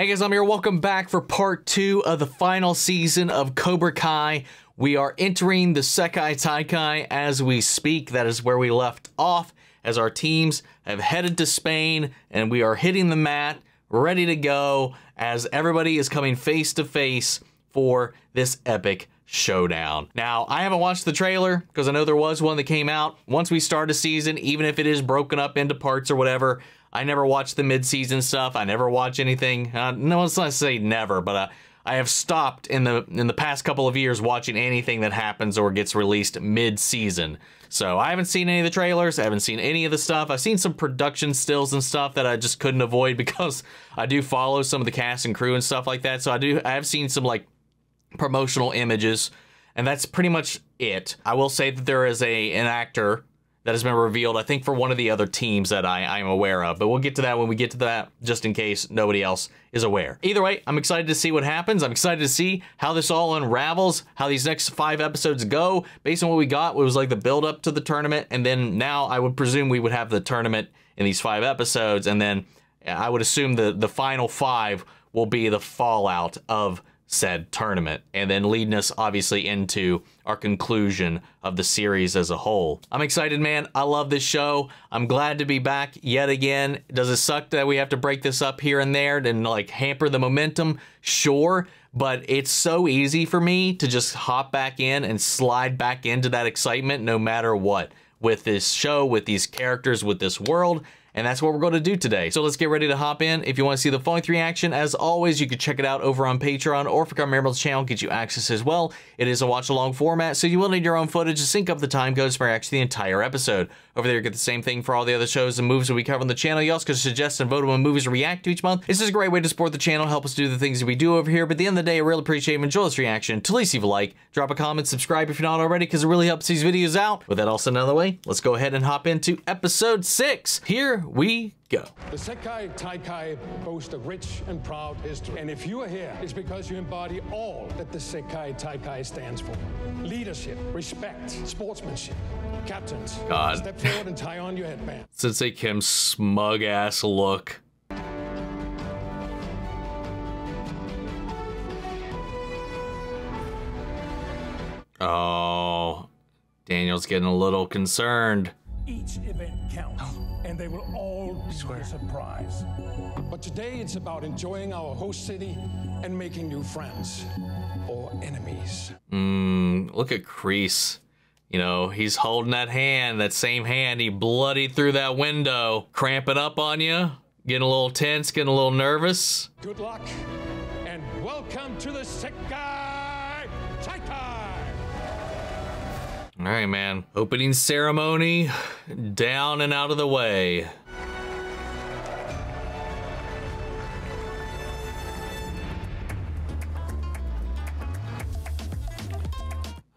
Hey guys, I'm here. Welcome back for part 2 of the final season of Cobra Kai. We are entering the Sekai Taikai as we speak. That is where we left off, as our teams have headed to Spain and we are hitting the mat, ready to go, as everybody is coming face to face for this epic showdown. Now, I haven't watched the trailer because I know there was one that came out. Once we start a season, even if it is broken up into parts or whatever, I never watch the mid-season stuff. I never watch anything. No, let's not say never, but I have stopped in the past couple of years watching anything that happens or gets released mid-season. So I haven't seen any of the trailers. I haven't seen any of the stuff. I've seen some production stills and stuff that I just couldn't avoid because I do follow some of the cast and crew and stuff like that. So I have seen some like promotional images, and that's pretty much it. I will say that there is an actor that has been revealed, I think, for one of the other teams that I'm aware of. But we'll get to that when we get to that, just in case nobody else is aware. Either way, I'm excited to see what happens. I'm excited to see how this all unravels, how these next 5 episodes go. Based on what we got, it was like the build up to the tournament, and then now I would presume we would have the tournament in these 5 episodes, and then I would assume the final 5 will be the fallout of said tournament, and then leading us obviously into our conclusion of the series as a whole. I'm excited, man. I love this show. I'm glad to be back yet again. Does it suck that we have to break this up here and there and like hamper the momentum? Sure, but it's so easy for me to just hop back in and slide back into that excitement no matter what, with this show, with these characters, with this world. And that's what we're going to do today. So let's get ready to hop in. If you want to see the full-length reaction, as always, you can check it out over on Patreon, or if you come to Maribel's channel, get you access as well. It is a watch-along format, so you will need your own footage to sync up the time codes for actually the entire episode. Over there, you get the same thing for all the other shows and movies that we cover on the channel. You also can suggest and vote on movies to react to each month. This is a great way to support the channel, help us do the things that we do over here. But at the end of the day, I really appreciate and enjoy this reaction. To least leave a like, drop a comment, subscribe if you're not already, because it really helps these videos out. With that all said and out of the way, let's go ahead and hop into episode 6. Here we go. The Sekai Taikai boast a rich and proud history. And if you are here, it's because you embody all that the Sekai Taikai stands for. Leadership, respect, sportsmanship. Captains, God. Step forward and tie on your headband. Sensei Kim's smug ass look. Oh, Daniel's getting a little concerned. Each event counts, and they will all be a surprise. But today it's about enjoying our host city and making new friends or enemies. Look at Kreese. You know, he's holding that hand, that same hand he bloodied through that window, cramping up on you, getting a little tense, getting a little nervous. Good luck, and welcome to the Sekai Taikai! All right, man. Opening ceremony, down and out of the way.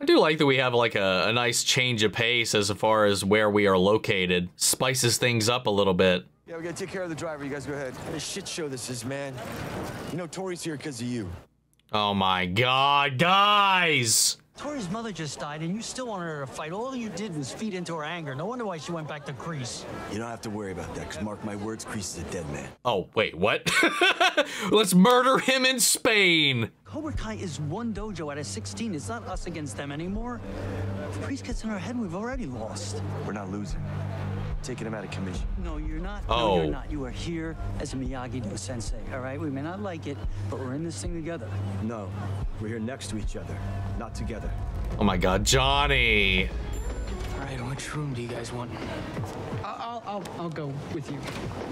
I do like that we have like a nice change of pace as far as where we are located. Spices things up a little bit. Yeah, we gotta take care of the driver. You guys go ahead. What a shit show this is, man. You know Tori's here because of you. Oh my God, guys! Tori's mother just died, and you still wanted her to fight. All you did was feed into her anger. No wonder why she went back to Kreese. You don't have to worry about that, because mark my words, Kreese is a dead man. Oh, wait, what? Let's murder him in Spain! Cobra Kai is one dojo out of 16. It's not us against them anymore. If Kreese gets in our head, we've already lost. We're not losing. Taking him out of commission. No, you're not. Oh. No, you're not. You are here as a Miyagi-Do sensei, all right? We may not like it, but we're in this thing together. No, we're here next to each other, not together. Oh my God, Johnny! All right, which room do you guys want? I'll go with you.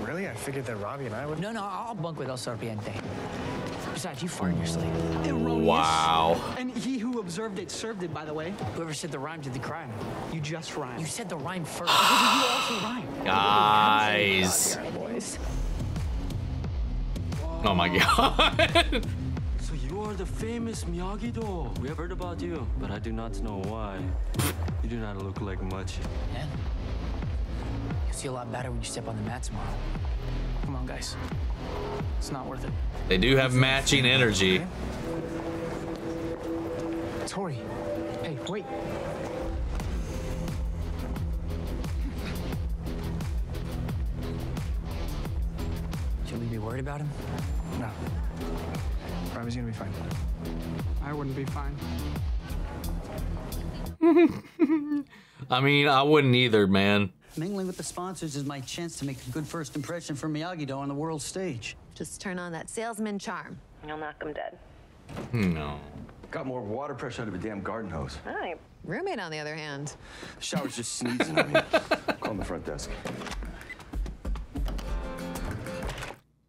Really? I figured that Robbie and I would. No, I'll bunk with El Serpiente. Besides, you fart in your sleep. Erroneous. Wow. And he who observed it served it, by the way. Whoever said the rhyme did the crime. You just rhymed. You said the rhyme first. You also rhymed. Guys. Boys. Oh my God. So you are the famous Miyagi-Do. We have heard about you, but I do not know why. You do not look like much. Yeah. You'll see a lot better when you step on the mat tomorrow. Come on, guys. It's not worth it. They do have matching energy. Tori. Hey, wait. Should we be worried about him? No. Robbie's gonna be fine. I wouldn't be fine. I mean, I wouldn't either, man. Mingling with the sponsors is my chance to make a good first impression for Miyagi-Do on the world stage. Just turn on that salesman charm. You'll knock them dead. No. Got more water pressure out of a damn garden hose. All right. Roommate, on the other hand. The shower's just sneezing on me. Call the front desk.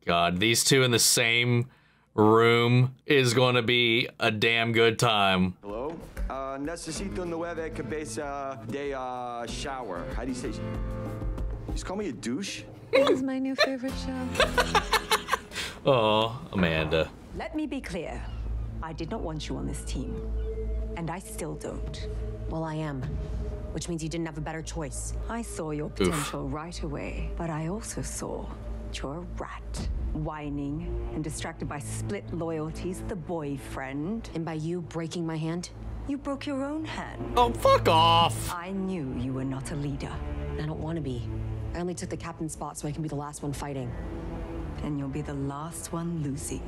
God, these two in the same room is going to be a damn good time. Hello? Necesito 9 cabeza de shower. How do you say? You just call me a douche? This is my new favorite show. Oh, Amanda. Let me be clear. I did not want you on this team. And I still don't. Well, I am. Which means you didn't have a better choice. I saw your potential right away, but I also saw you're a rat. Whining and distracted by split loyalties, the boyfriend. And by you breaking my hand? You broke your own hand. Oh, fuck off! I knew you were not a leader. I don't want to be. I only took the captain spot so I can be the last one fighting. And you'll be the last one losing.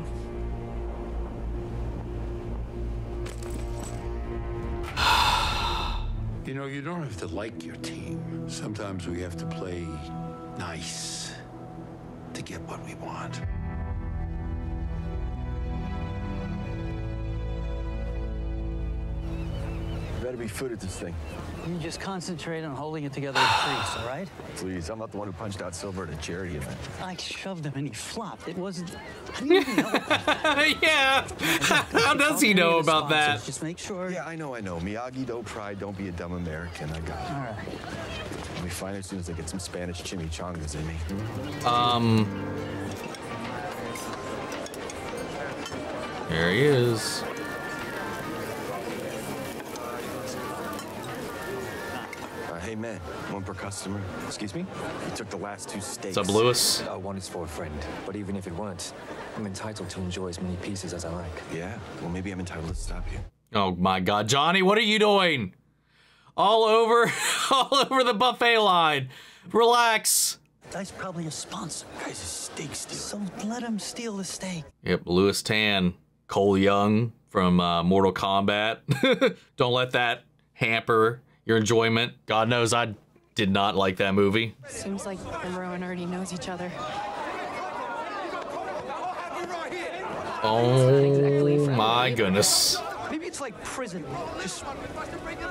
You know, you don't have to like your team. Sometimes we have to play nice to get what we want. You better be foot at this thing. You just concentrate on holding it together with Kreese, all right? Please, I'm not the one who punched out Silver at a charity event. I shoved him and he flopped. It wasn't... How do you even know about that? Yeah. How does he know about that? Just make sure... Yeah, I know. Miyagi-Do pride, don't be a dumb American. I got it. All right. I'll be fine as soon as I get some Spanish chimichangas in me. There he is. Hey, man, one per customer. Excuse me? You took the last 2 steaks. What's up, Lewis? One is for a friend, but even if it weren't, I'm entitled to enjoy as many pieces as I like. Yeah? Well, maybe I'm entitled to stop you. Oh my God, Johnny, what are you doing? All over the buffet line. Relax. Guy's probably a sponsor. Guy's a steak stealer. So let him steal the steak. Yep, Lewis Tan, Cole Young from Mortal Kombat. Don't let that hamper your enjoyment. God knows I did not like that movie. Seems like everyone already knows each other. Oh my goodness. Maybe it's like prison. Just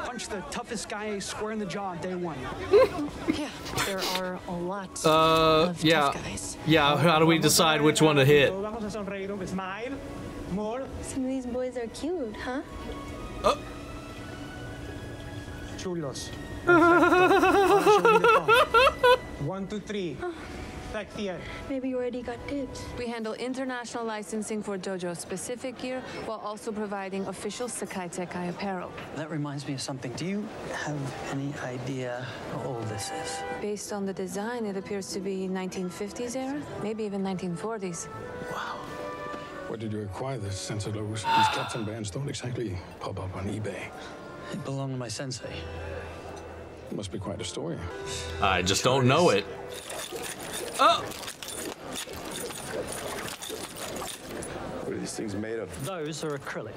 punch the toughest guy square in the jaw on day 1. Yeah, there are a lot of tough guys. Yeah, how do we decide which one to hit? Some of these boys are cute, huh? Chulos. 1, 2, 3. Maybe you already got dibs. We handle international licensing for dojo-specific gear while also providing official Sekai Taikai apparel. That reminds me of something. Do you have any idea how old this is? Based on the design, it appears to be 1950s era, maybe even 1940s. Wow. Where did you acquire this, Sensei Lobos? These captain bands don't exactly pop up on eBay. It belonged to my sensei. Must be quite a story. I just don't know it. Oh! What are these things made of? Those are acrylic.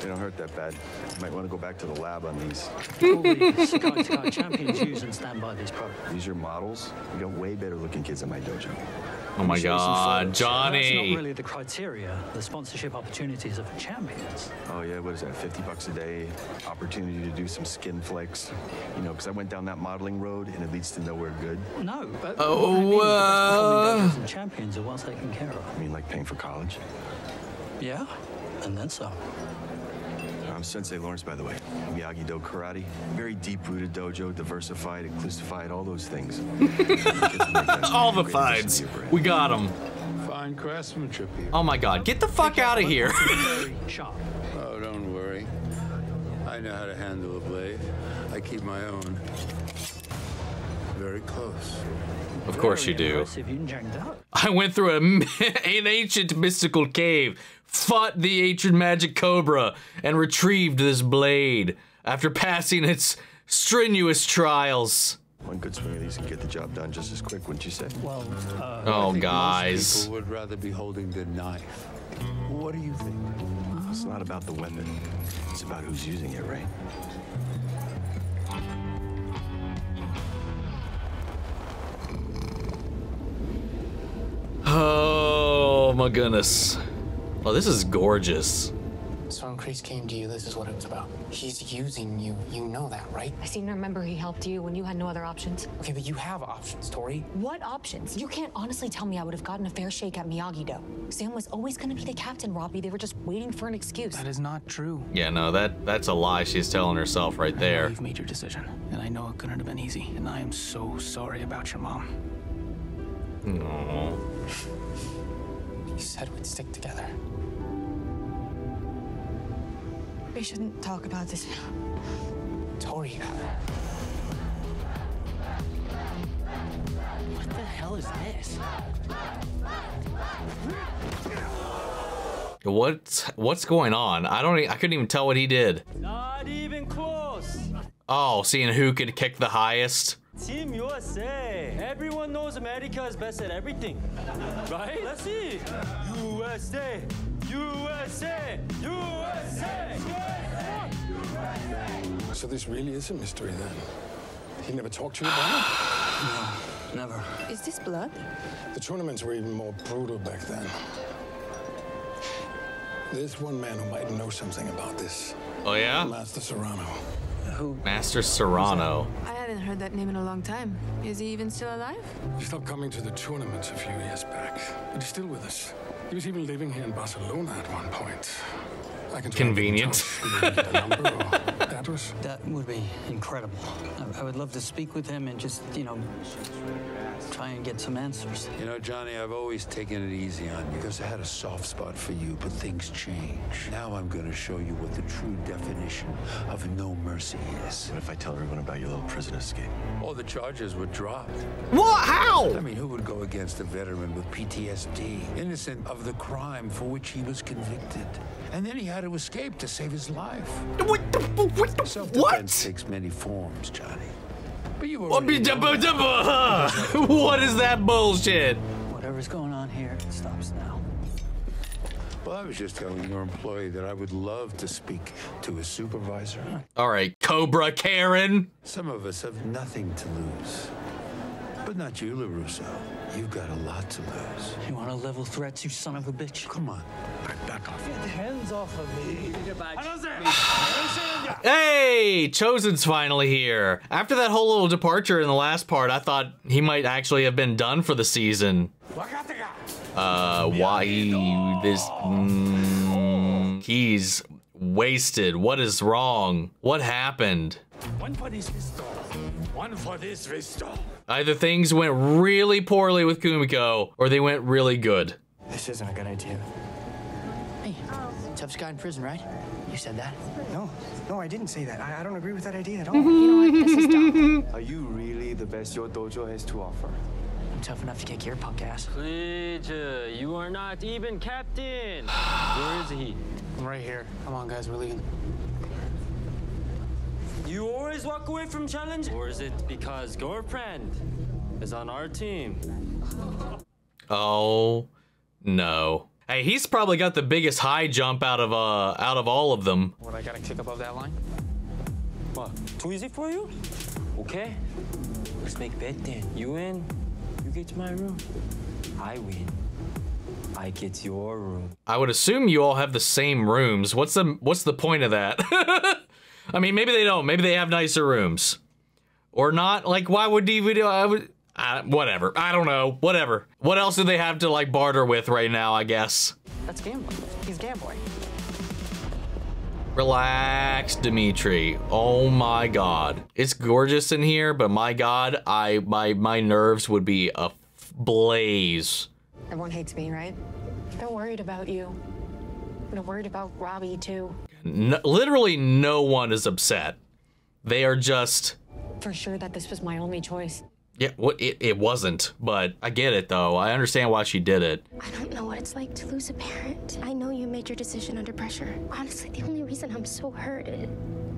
They don't hurt that bad. You might want to go back to the lab on these. All the Sekai Taikai champions use and stand by these products. These are models. We got way better looking kids in my dojo. Oh my God, That's Johnny! not really the criteria. The sponsorship opportunities are for champions. Oh yeah, what is that? $50 a day, opportunity to do some skin flicks. You know, because I went down that modeling road and it leads to nowhere good. No, but Oh, I mean, the best performing dojos and champions are well taken care of. I mean, like paying for college. Yeah, and then some. I'm Sensei Lawrence, by the way. Miyagi-Do karate, very deep-rooted dojo, diversified, inclusified, all those things. All the fides. We got them. Fine craftsmanship here. Oh my God, get the fuck out of here. Oh, don't worry. I know how to handle a blade. I keep my own very close. Of course you do. Impressive. You jacked up. I went through an ancient mystical cave, fought the ancient magic cobra, and retrieved this blade after passing its strenuous trials. One good swing of these can get the job done just as quick, wouldn't you say? Well, oh, I think guys. most people would rather be holding the knife. What do you think? It's not about the weapon. It's about who's using it, right? Oh my goodness. Oh, this is gorgeous. So when Kreese came to you, this is what it was about. He's using you. You know that, right? I seem to remember he helped you when you had no other options. Okay, but you have options, Tori. What options? You can't honestly tell me I would have gotten a fair shake at Miyagi-Do. Sam was always going to be the captain, Robbie. They were just waiting for an excuse. That is not true. Yeah, no, that's a lie she's telling herself right there. You've made your decision, and I know it couldn't have been easy. And I am so sorry about your mom. No. You said we'd stick together. We shouldn't talk about this. Tori. What the hell is this? What's going on? I couldn't even tell what he did. Not even close. Oh, seeing who could kick the highest. Team USA. Everyone knows America is best at everything. Right? Let's see. USA. USA. USA. So this really is a mystery then? He never talked to you about it? No, never. Is this blood? The tournaments were even more brutal back then. There's one man who might know something about this. Oh yeah? Master Serrano. Who? Master Serrano. I hadn't heard that name in a long time. Is he even still alive? He stopped coming to the tournaments a few years back, but he's still with us. He was even living here in Barcelona at one point. I can Convenient. That would be incredible. I would love to speak with him and just, try and get some answers. You know, Johnny, I've always taken it easy on you because I had a soft spot for you, but things change. Now I'm going to show you what the true definition of no mercy is. What if I tell everyone about your little prison escape? All the charges were dropped. What? How? I mean, who would go against a veteran with PTSD, innocent of the crime for which he was convicted? And then he had to escape to save his life. Self-defense takes many forms, Johnny. But you already know that. What is that bullshit? Whatever's going on here, it stops now. Well, I was just telling your employee that I would love to speak to his supervisor. All right, Cobra Karen. Some of us have nothing to lose. But not you, LaRusso. You've got a lot to lose. You want to level threats, you son of a bitch? Come on. Back off. Get hands off of me. Hey, Chosen's finally here. After that whole little departure in the last part, I thought he might actually have been done for the season. Why this? He's wasted. What is wrong? What happened? One for this pistol. One for this pistol. Either things went really poorly with Kumiko, or they went really good. This isn't a good idea. Hey, toughest guy in prison, right? You said that. No, I didn't say that. I don't agree with that idea at all. You know what? This is dumb. Are you really the best your dojo has to offer? I'm tough enough to kick your punk ass. Please, you are not even captain. Where is he? I'm right here. Come on, guys, we're leaving. You always walk away from challenge? Or is it because girlfriend is on our team? Oh, no. Hey, he's probably got the biggest high jump out of all of them. What, I gotta kick above that line? What, too easy for you? Okay, let's make bet then. You win, you get to my room. I win, I get your room. I would assume you all have the same rooms. What's the point of that? I mean, maybe they don't. Maybe they have nicer rooms. Or not. Like, why would DVD... whatever. I don't know. Whatever. What else do they have to, like, barter with right now, I guess? That's gambling. He's gambling. Relax, Dimitri. Oh my god. It's gorgeous in here, but my god, my nerves would be ablaze. Everyone hates me, right? They're worried about you. They're worried about Robbie, too. No, literally no one is upset. They are just... For sure that this was my only choice. Yeah, well, it wasn't, but I get it, though. I understand why she did it. I don't know what it's like to lose a parent. I know you made your decision under pressure. Honestly, the only reason I'm so hurt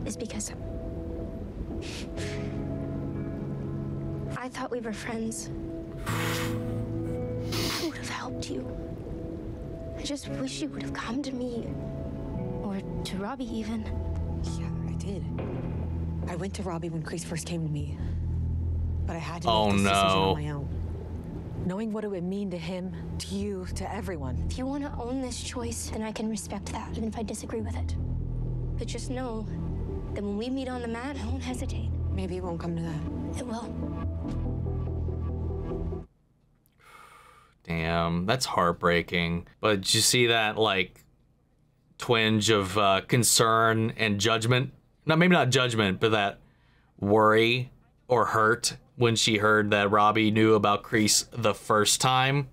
is because thought we were friends. I would have helped you. I just wish you would have come to me. Or to Robbie, even. Yeah, I did. I went to Robbie when Kreese first came to me. But I had to Oh, make this decision no. on my own. Knowing what it would mean to him, to you, to everyone. If you want to own this choice, then I can respect that, even if I disagree with it. But just know that when we meet on the mat, I won't hesitate. Maybe it won't come to that. It will. Damn, that's heartbreaking. But did you see that, like, twinge of concern and judgment? No, maybe not judgment, but that worry or hurt when she heard that Robbie knew about Kreese the first time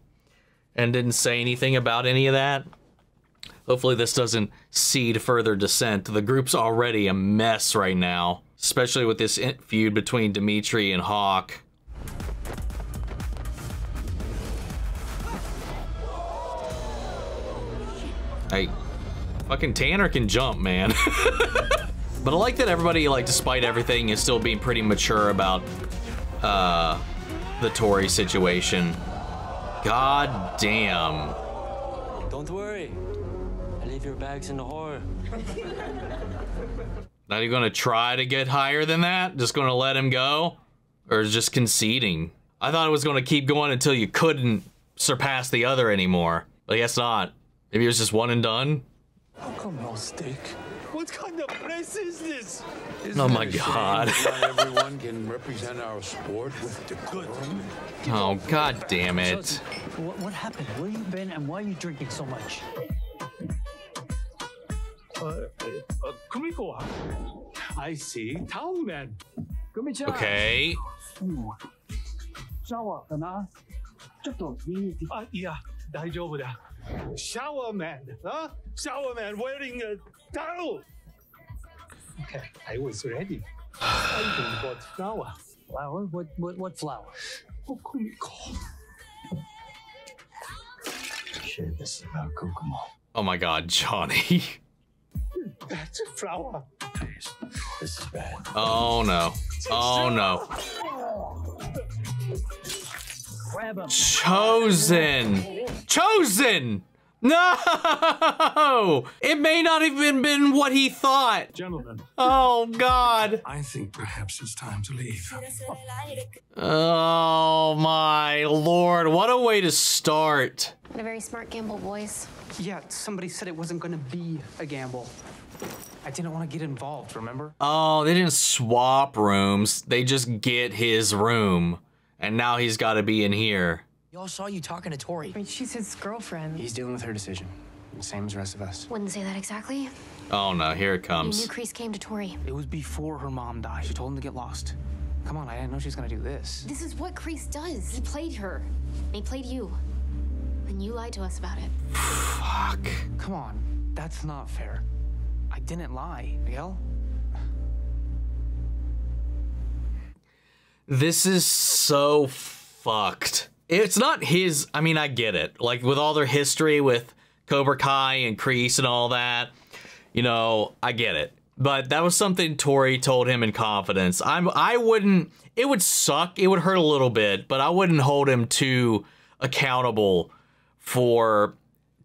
and didn't say anything about any of that. Hopefully this doesn't seed further dissent. The group's already a mess right now, especially with this feud between Dimitri and Hawk. Hey, fucking Tanner can jump, man. But I like that everybody, like, despite everything, is still being pretty mature about the Tori situation. God damn. Don't worry. I leave your bags in the hall. Not even gonna try to get higher than that? Just gonna let him go? Or just conceding? I thought it was gonna keep going until you couldn't surpass the other anymore. But I guess not. Maybe it was just one and done? How come no steak? What kind of place is this? Oh my God. Not everyone can represent our sport with decorum. Oh, God damn it. So, what happened? Where you been and why are you drinking so much? Kumiko. I see. Town man. Okay. シャワーかなちょっと見に行って。いや、大丈夫だ。Shower man, huh? Shower man wearing a towel. Okay, I was ready. I bought flower. Flower? What flower? Oh, Kumiko. Shit, this is about Kokomo. Oh my God, Johnny. That's a flower. This is bad. Oh no. Oh no. Grab him. Chosen! Chosen! No! It may not have even been what he thought. Gentlemen. Oh, God. I think perhaps it's time to leave. Oh, my Lord. What a way to start. What a very smart gamble, boys. Yeah, somebody said it wasn't gonna be a gamble. I didn't want to get involved, remember? Oh, they didn't swap rooms. They just get his room. And now he's got to be in here. Y'all saw you talking to Tori. I mean, she's his girlfriend. He's dealing with her decision. Same as the rest of us. Wouldn't say that exactly. Oh, no. Here it You comes. knew Kreese came to Tori. It was before her mom died. She told him to get lost. Come on, I didn't know she was gonna do this. This is what Kreese does. He played her. And he played you. And you lied to us about it. Fuck. Come on, that's not fair. I didn't lie, Miguel. This is so fucked. It's not his, I mean, I get it. Like, with all their history with Cobra Kai and Kreese and all that, you know, I get it. But that was something Tori told him in confidence. I wouldn't, it would suck, it would hurt a little bit, but I wouldn't hold him too accountable for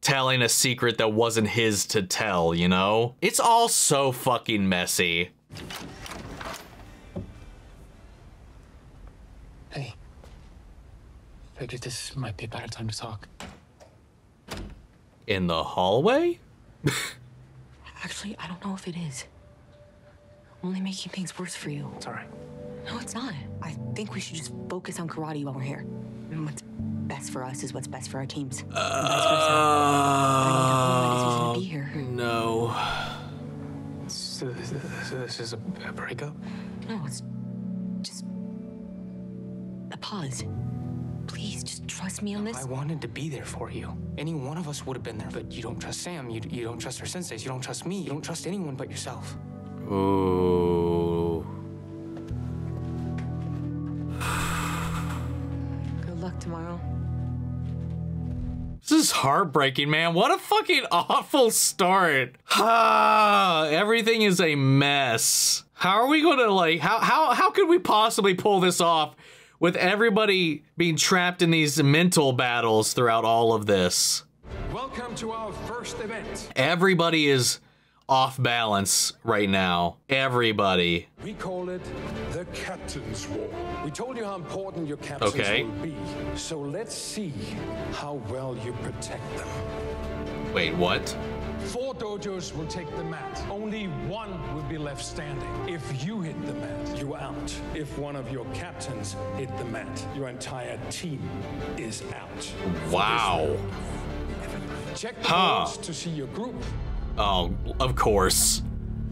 telling a secret that wasn't his to tell, you know? It's all so fucking messy. Hey. Figured this might be a better time to talk. In the hallway? Actually, I don't know if it is. Only making things worse for you. It's all right. No, it's not. I think we should just focus on karate while we're here. And what's best for us is what's best for our teams. And vice versa. I need to own my decision to be here. No. So this is a breakup? No, it's just a pause. Please, just trust me on this. I wanted to be there for you. Any one of us would have been there, but you don't trust Sam, you don't trust our senseis, you don't trust me, you don't trust anyone but yourself. Ooh. Good luck tomorrow. This is heartbreaking, man. What a fucking awful start. Everything is a mess. How are we gonna, like, how could we possibly pull this off with everybody being trapped in these mental battles throughout all of this. Welcome to our first event. Everybody is off balance right now. Everybody. We call it the Captain's War. We told you how important your captains will be, so let's see how well you protect them. Wait, what? 4 dojos will take the mat. Only 1 will be left standing. If you hit the mat, you're out. If one of your captains hit the mat, your entire team is out. Wow. Check the boards to see your group. Oh, of course.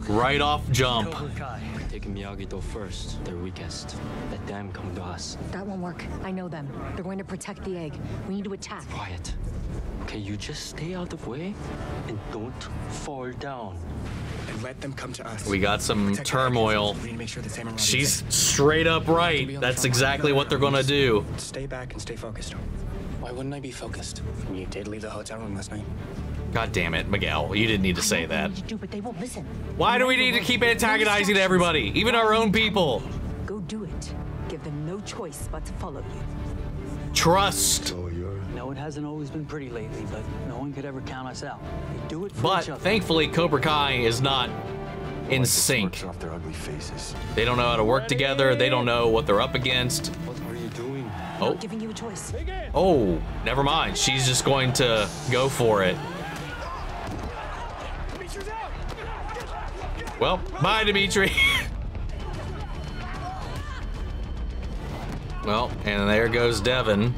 Right off jump. We're taking Miyagi-Do first. They're weakest. Let them come to us. That won't work. I know them. They're going to protect the egg. We need to attack. Quiet. Okay, you just stay out of the way and don't fall down. And let them come to us. We got some turmoil. We need to make sure the samurai She's straight up right. That's exactly what they're gonna do. Stay back and stay focused. Why wouldn't I be focused? You did leave the hotel room last night. God damn it, Miguel. You didn't need to say that. But they won't listen. Why do we need to keep antagonizing everybody? Even our own people. Go do it. Give them no choice but to follow you. Trust. No, it hasn't always been pretty lately, but no one could ever count us out. They do it for But each other. thankfully, Cobra Kai is not in sync. Off their ugly faces. They don't know how to work together. They don't know what they're up against. What are you doing? Oh. I'm giving you a choice. Oh, never mind. She's just going to go for it. Well, bye, Dimitri. Well, and there goes Devin.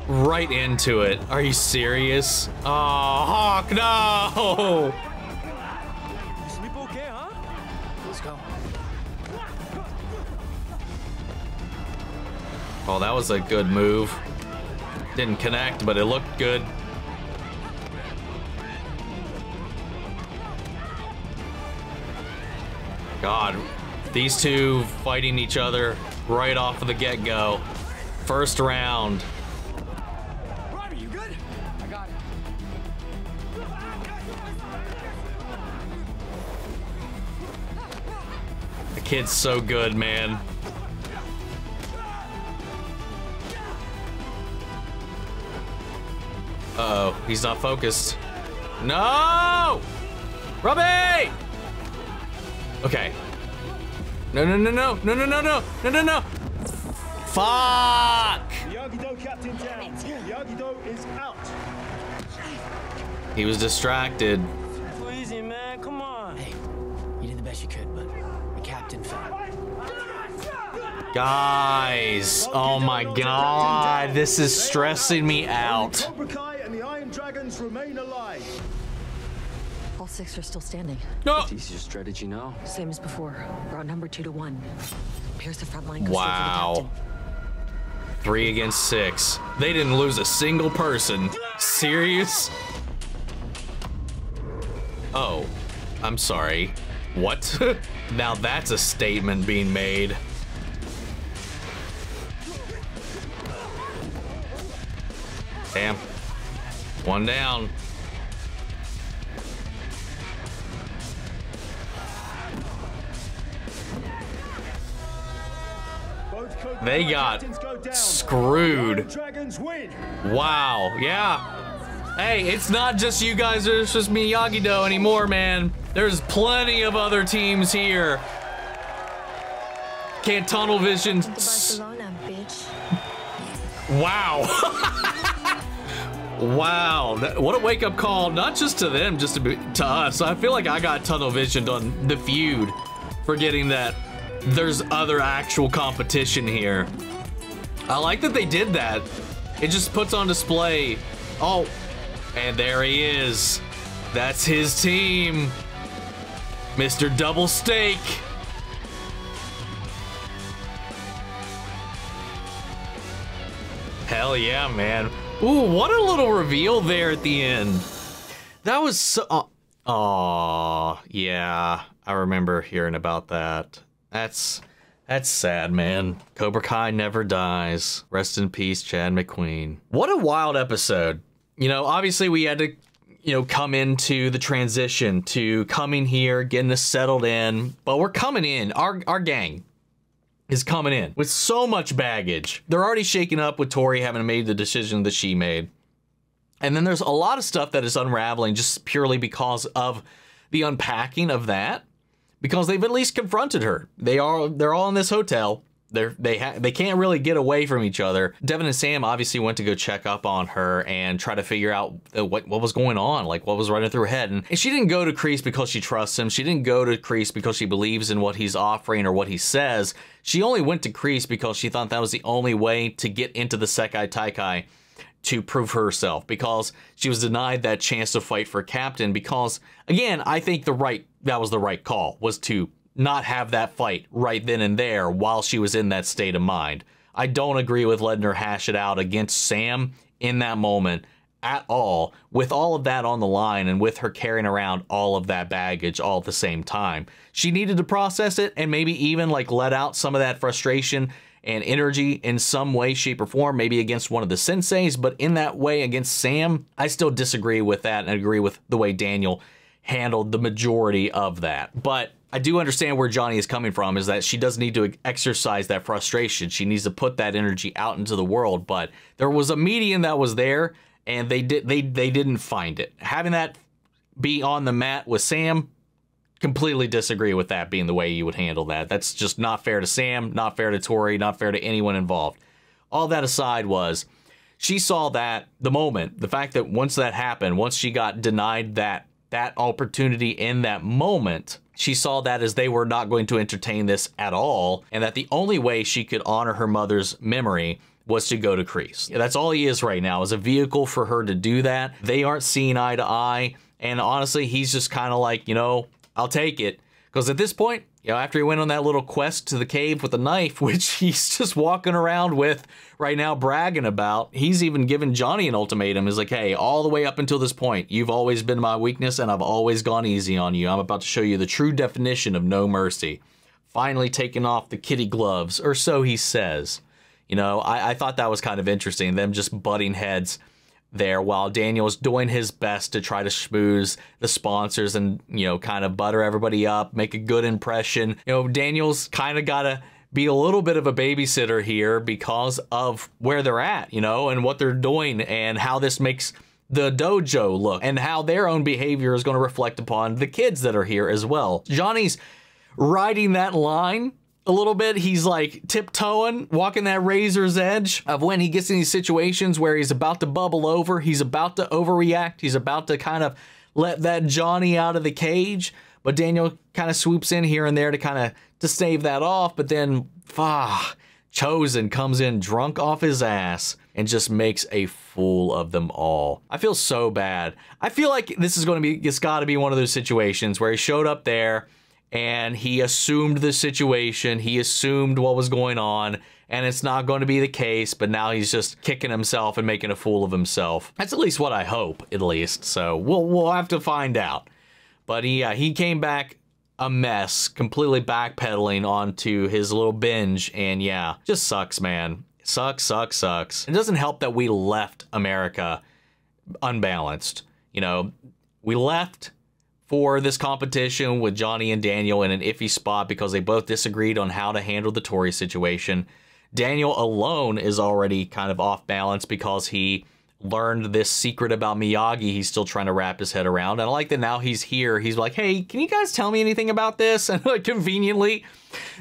Right into it. Are you serious? Oh, Hawk, no! You sleep okay, huh? Let's go. Oh, that was a good move. Didn't connect, but it looked good. God, these two fighting each other right off of the get-go. First round. Robbie, you good? I got it. The kid's so good, man. Uh-oh, he's not focused. No! Robbie! Okay. No, no, no, no, no, no, no, no, no, no, no. Fuck! Miyagi-Do captain down. Miyagi-Do is out. He was distracted. Too easy, man. Come on. Hey, you did the best you could, but the captain fell. Guys, oh my God, this is stressing me out. Cobra Kai and the Iron Dragons remain alive. All 6 are still standing. No. This is your strategy now. Same as before. We're outnumbered 2 to 1. Pierce the front line. Wow. 3 against 6. They didn't lose a single person. Serious? Oh, I'm sorry. What? Now that's a statement being made. Damn. 1 down. They got screwed. Wow, yeah. Hey, it's not just you guys, it's just Miyagi-Do anymore, man. There's plenty of other teams here. Can't tunnel vision. Barcelona, bitch. Wow. Wow, what a wake-up call, not just to them, just to us. I feel like I got tunnel visioned on the feud, forgetting that there's other actual competition here. I like that they did that. It just puts on display. Oh, and there he is. That's his team. Mr. Double Steak. Hell yeah, man. Ooh, what a little reveal there at the end. That was so... Aw, yeah. I remember hearing about that. That's sad, man. Cobra Kai never dies. Rest in peace, Chad McQueen. What a wild episode. You know, obviously we had to you know, come into the transition to coming here, getting us settled in. But we're coming in. Our gang is coming in with so much baggage. They're already shaken up with Tori having made the decision that she made. And then there's a lot of stuff that is unraveling just purely because of the unpacking of that. Because they've at least confronted her. They're all in this hotel. They can't really get away from each other. Devin and Sam obviously went to go check up on her and try to figure out what was going on, like what was running through her head. And she didn't go to Kreese because she trusts him. She didn't go to Kreese because she believes in what he's offering or what he says. She only went to Kreese because she thought that was the only way to get into the Sekai Taikai to prove herself, because she was denied that chance to fight for captain. Because again, I think that was the right call, was to not have that fight right then and there while she was in that state of mind. I don't agree with letting her hash it out against Sam in that moment at all, with all of that on the line and with her carrying around all of that baggage all at the same time. She needed to process it and maybe even like let out some of that frustration and energy in some way, shape, or form, maybe against one of the senseis, but in that way against Sam, I still disagree with that and agree with the way Daniel handled the majority of that. But I do understand where Johnny is coming from, is that she does need to exercise that frustration. She needs to put that energy out into the world. But there was a median that was there, and they didn't find it. Having that be on the mat with Sam, completely disagree with that being the way you would handle that. That's just not fair to Sam, not fair to Tori, not fair to anyone involved. All that aside was, she saw that, the moment, the fact that once that happened, once she got denied that opportunity in that moment, she saw that as they were not going to entertain this at all, and that the only way she could honor her mother's memory was to go to Kreese. That's all he is right now, is a vehicle for her to do that. They aren't seeing eye to eye, and honestly, he's just kind of like, you know, I'll take it. Because at this point, you know, after he went on that little quest to the cave with the knife, which he's just walking around with right now bragging about, he's even given Johnny an ultimatum. He's like, hey, all the way up until this point, you've always been my weakness and I've always gone easy on you. I'm about to show you the true definition of no mercy. Finally taking off the kitty gloves, or so he says. You know, I thought that was kind of interesting, them just butting heads there while Daniel's doing his best to try to schmooze the sponsors and, you know, kind of butter everybody up, make a good impression. You know, Daniel's kind of got to be a little bit of a babysitter here because of where they're at, you know, and what they're doing and how this makes the dojo look and how their own behavior is going to reflect upon the kids that are here as well. Johnny's riding that line a little bit. He's like tiptoeing, walking that razor's edge of when he gets in these situations where he's about to bubble over, he's about to overreact, he's about to kind of let that Johnny out of the cage, but Daniel kind of swoops in here and there to kind of to stave that off. But then Chozen comes in drunk off his ass and just makes a fool of them all. I feel so bad. I feel like this is going to be, it's got to be one of those situations where he showed up there and he assumed the situation, he assumed what was going on, and it's not going to be the case, but now he's just kicking himself and making a fool of himself. That's at least what I hope, at least. So we'll have to find out. But he came back a mess, completely backpedaling onto his little binge, and yeah, just sucks, man. Sucks. It doesn't help that we left America unbalanced. You know, we left for this competition with Johnny and Daniel in an iffy spot because they both disagreed on how to handle the Tori situation. Daniel alone is already kind of off balance because he learned this secret about Miyagi he's still trying to wrap his head around. And I like that now he's here. He's like, hey, can you guys tell me anything about this? And like, conveniently,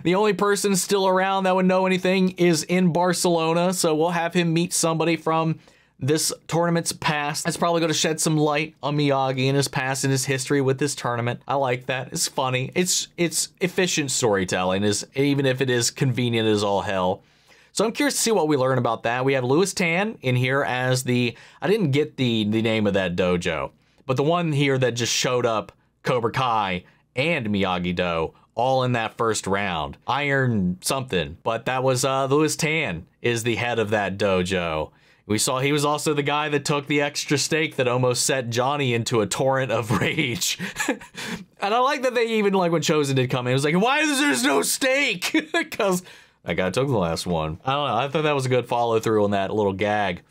the only person still around that would know anything is in Barcelona. So we'll have him meet somebody from this tournament's past. That's probably going to shed some light on Miyagi and his past and his history with this tournament. I like that. It's funny. It's efficient storytelling, even if it is convenient as all hell. So I'm curious to see what we learn about that. We have Lewis Tan in here as I didn't get the name of that dojo, but the one here that just showed up, Cobra Kai and Miyagi-Do, all in that first round. Iron something, but that was Lewis Tan is the head of that dojo. We saw he was also the guy that took the extra steak that almost set Johnny into a torrent of rage. And I like that they even, like when Chozen did come in, it was like, why is there no steak? Because that guy took the last one. I don't know. I thought that was a good follow through on that little gag.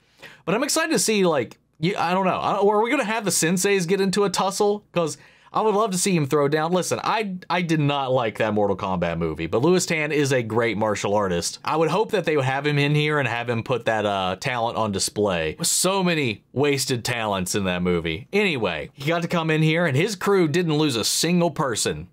But I'm excited to see like I don't know. Are we going to have the senseis get into a tussle? Because I would love to see him throw down. Listen, I did not like that Mortal Kombat movie, but Lewis Tan is a great martial artist. I would hope that they would have him in here and have him put that talent on display. So many wasted talents in that movie. Anyway, he got to come in here and his crew didn't lose a single person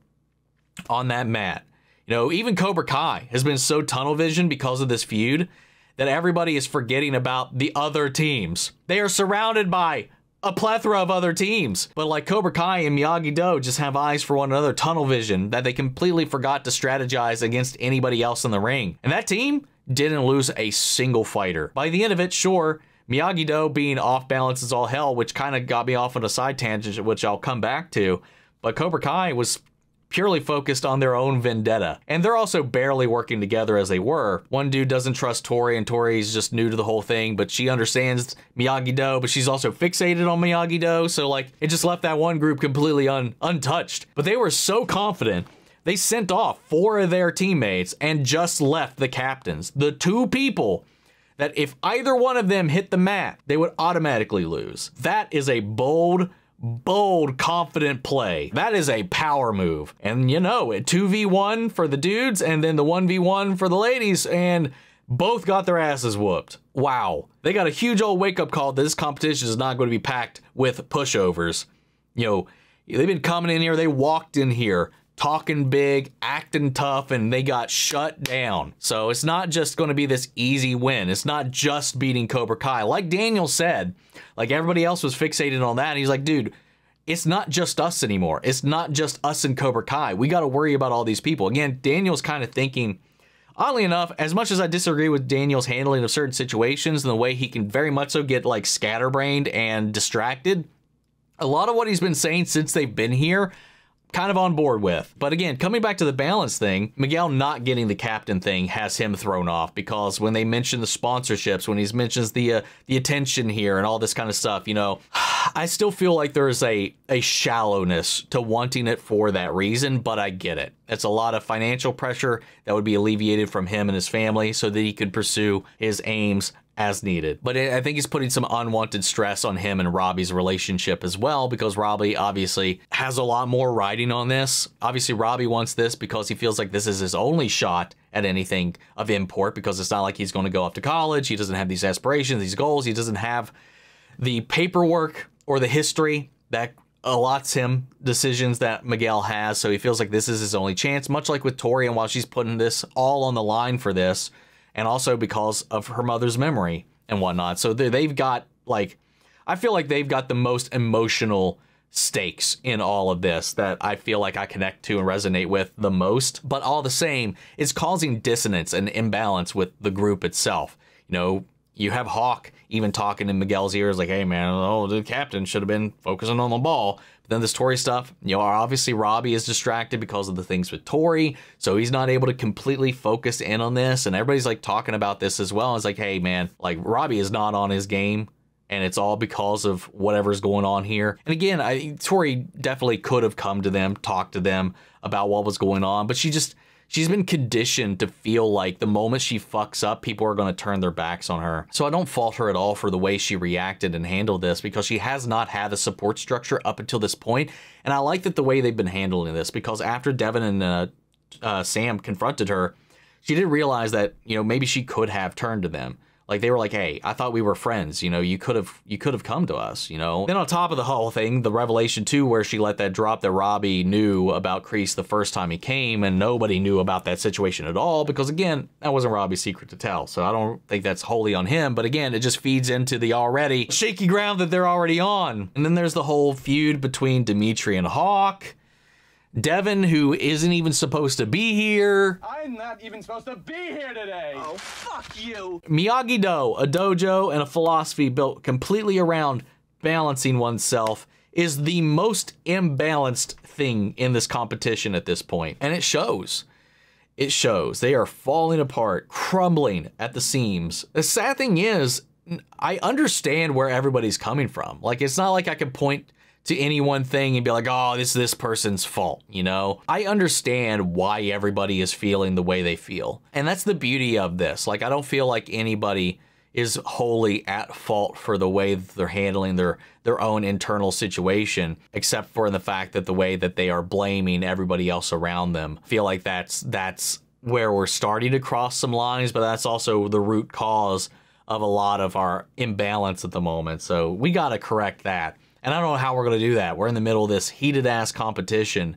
on that mat. You know, even Cobra Kai has been so tunnel vision because of this feud that everybody is forgetting about the other teams. They are surrounded by a plethora of other teams. But like Cobra Kai and Miyagi-Do just have eyes for one another, tunnel vision, that they completely forgot to strategize against anybody else in the ring. And that team didn't lose a single fighter. By the end of it, sure, Miyagi-Do being off balance as all hell, which kind of got me off on a side tangent, which I'll come back to. But Cobra Kai was purely focused on their own vendetta. And they're also barely working together as they were. One dude doesn't trust Tori, and Tori's just new to the whole thing, but she understands Miyagi-Do, but she's also fixated on Miyagi-Do, so like, it just left that one group completely untouched. But they were so confident, they sent off 4 of their teammates and just left the captains. The 2 people that if either one of them hit the mat, they would automatically lose. That is a bold, confident play. That is a power move. And you know, it 2v1 for the dudes and then the 1v1 for the ladies, and both got their asses whooped. Wow. They got a huge old wake-up call that this competition is not going to be packed with pushovers. You know, they've been coming in here, they walked in here talking big, acting tough, and they got shut down. So it's not just going to be this easy win. It's not just beating Cobra Kai. Like Daniel said, like everybody else was fixated on that. And he's like, dude, it's not just us anymore. It's not just us and Cobra Kai. We got to worry about all these people. Again, Daniel's kind of thinking, oddly enough, as much as I disagree with Daniel's handling of certain situations and the way he can very much so get like scatterbrained and distracted, a lot of what he's been saying since they've been here, kind of on board with. But again, coming back to the balance thing, Miguel not getting the captain thing has him thrown off, because when they mention the sponsorships, when he mentions the attention here and all this kind of stuff, you know, I still feel like there's a shallowness to wanting it for that reason, but I get it. It's a lot of financial pressure that would be alleviated from him and his family so that he could pursue his aims as needed. But I think he's putting some unwanted stress on him and Robbie's relationship as well, because Robbie obviously has a lot more riding on this. Obviously, Robbie wants this because he feels like this is his only shot at anything of import, because it's not like he's going to go off to college. He doesn't have these aspirations, these goals. He doesn't have the paperwork or the history that allots him decisions that Miguel has. So he feels like this is his only chance, much like with Tori, and while she's putting this all on the line for this, and also because of her mother's memory and whatnot. So they've got, like, I feel like they've got the most emotional stakes in all of this that I feel like I connect to and resonate with the most. But all the same, it's causing dissonance and imbalance with the group itself. You know, you have Hawk even talking in Miguel's ears like, hey man, oh, the captain should have been focusing on the ball. But then this Tori stuff, you know, obviously Robbie is distracted because of the things with Tori, so he's not able to completely focus in on this, and everybody's like talking about this as well. It's like, hey man, like Robbie is not on his game, and it's all because of whatever's going on here. And again, Tori definitely could have come to them, talked to them about what was going on, but she's been conditioned to feel like the moment she fucks up, people are going to turn their backs on her. So I don't fault her at all for the way she reacted and handled this, because she has not had a support structure up until this point. And I like that the way they've been handling this, because after Devin and Sam confronted her, she didn't realize that, you know, maybe she could have turned to them. Like, they were like, hey, I thought we were friends, you know, you could have come to us, you know. Then on top of the whole thing, the revelation too, where she let that drop that Robbie knew about Kreese the first time he came, and nobody knew about that situation at all, because again, that wasn't Robbie's secret to tell. So I don't think that's wholly on him, but again, it just feeds into the already shaky ground that they're already on. And then there's the whole feud between Dimitri and Hawk. Devin, who isn't even supposed to be here. I'm not even supposed to be here today. Oh, fuck you. Miyagi-Do, a dojo and a philosophy built completely around balancing oneself, is the most imbalanced thing in this competition at this point. And it shows. It shows. They are falling apart, crumbling at the seams. The sad thing is, I understand where everybody's coming from. Like, it's not like I can point to any one thing and be like, oh, this person's fault, you know? I understand why everybody is feeling the way they feel. And that's the beauty of this. Like, I don't feel like anybody is wholly at fault for the way that they're handling their own internal situation, except for in the fact that the way that they are blaming everybody else around them. I feel like that's where we're starting to cross some lines, but that's also the root cause of a lot of our imbalance at the moment. So we got to correct that. And I don't know how we're going to do that. We're in the middle of this heated ass competition,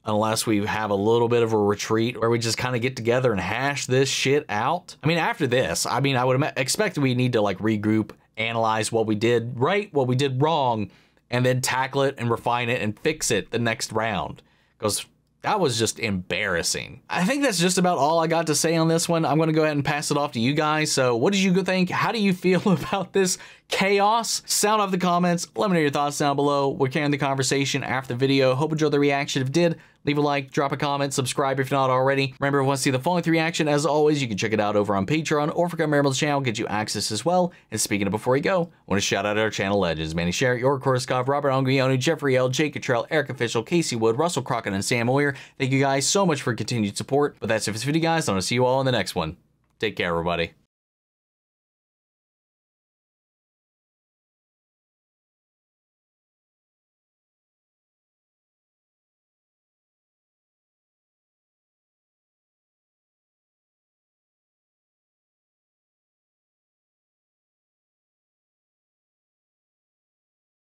unless we have a little bit of a retreat where we just kind of get together and hash this shit out. I mean, after this, I would expect we need to like regroup, analyze what we did right, what we did wrong, and then tackle it and refine it and fix it the next round. Because that was just embarrassing. I think that's just about all I got to say on this one. I'm going to go ahead and pass it off to you guys. So what did you think? How do you feel about this chaos? Sound off the comments. Let me know your thoughts down below. We're carrying the conversation after the video. Hope you enjoyed the reaction. If you did, leave a like, drop a comment, subscribe if you're not already. Remember, if you want to see the full length reaction, as always, you can check it out over on Patreon, or if you become a member of the channel, get you access as well. And speaking of before you go, I want to shout out our channel legends: Manny Sherritt, York Korskov, Robert Anguiano, Jeffrey L, Jake Cottrell, Eric Official, Casey Wood, Russell Crockett, and Sam Moyer. Thank you guys so much for continued support. But that's it for this video, guys. I'm going to see you all in the next one. Take care, everybody.